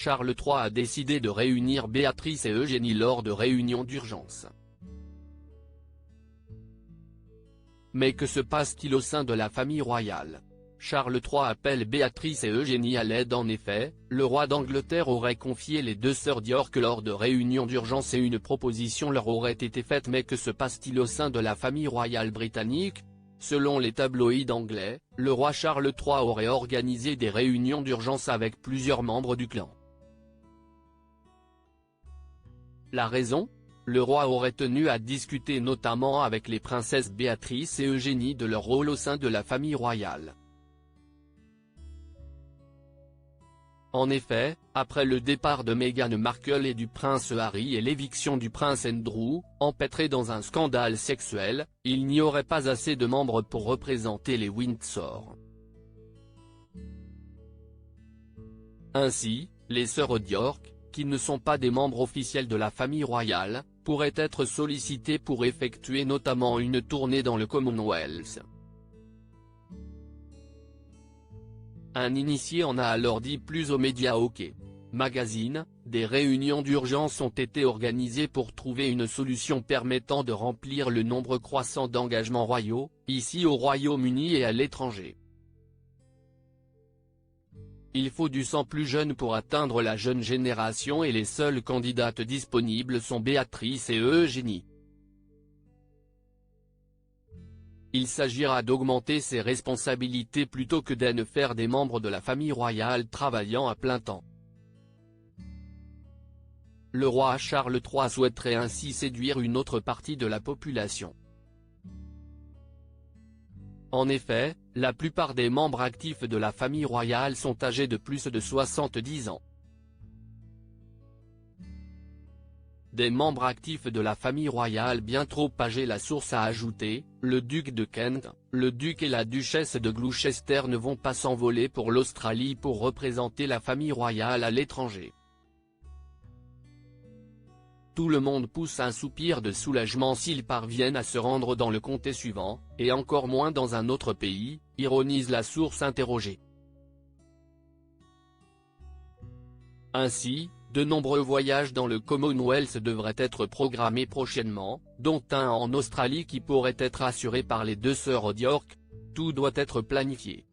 Charles III a décidé de réunir Béatrice et Eugénie lors de réunions d'urgence. Mais que se passe-t-il au sein de la famille royale? Charles III appelle Béatrice et Eugénie à l'aide. En effet, le roi d'Angleterre aurait confié les deux sœurs d'York lors de réunions d'urgence et une proposition leur aurait été faite. Mais que se passe-t-il au sein de la famille royale britannique? Selon les tabloïds anglais, le roi Charles III aurait organisé des réunions d'urgence avec plusieurs membres du clan. La raison? Le roi aurait tenu à discuter notamment avec les princesses Béatrice et Eugénie de leur rôle au sein de la famille royale. En effet, après le départ de Meghan Markle et du prince Harry et l'éviction du prince Andrew, empêtré dans un scandale sexuel, il n'y aurait pas assez de membres pour représenter les Windsor. Ainsi, les sœurs d'York, qui ne sont pas des membres officiels de la famille royale, pourraient être sollicitées pour effectuer notamment une tournée dans le Commonwealth. Un initié en a alors dit plus aux médias OK Magazine, des réunions d'urgence ont été organisées pour trouver une solution permettant de remplir le nombre croissant d'engagements royaux, ici au Royaume-Uni et à l'étranger. Il faut du sang plus jeune pour atteindre la jeune génération et les seules candidates disponibles sont Béatrice et Eugénie. Il s'agira d'augmenter ses responsabilités plutôt que d'en faire des membres de la famille royale travaillant à plein temps. Le roi Charles III souhaiterait ainsi séduire une autre partie de la population. En effet, la plupart des membres actifs de la famille royale sont âgés de plus de 70 ans. Des membres actifs de la famille royale bien trop âgés. La source a ajouté, le duc de Kent, le duc et la duchesse de Gloucester ne vont pas s'envoler pour l'Australie pour représenter la famille royale à l'étranger. Tout le monde pousse un soupir de soulagement s'ils parviennent à se rendre dans le comté suivant, et encore moins dans un autre pays, ironise la source interrogée. Ainsi, de nombreux voyages dans le Commonwealth devraient être programmés prochainement, dont un en Australie qui pourrait être assuré par les deux sœurs d'York. Tout doit être planifié.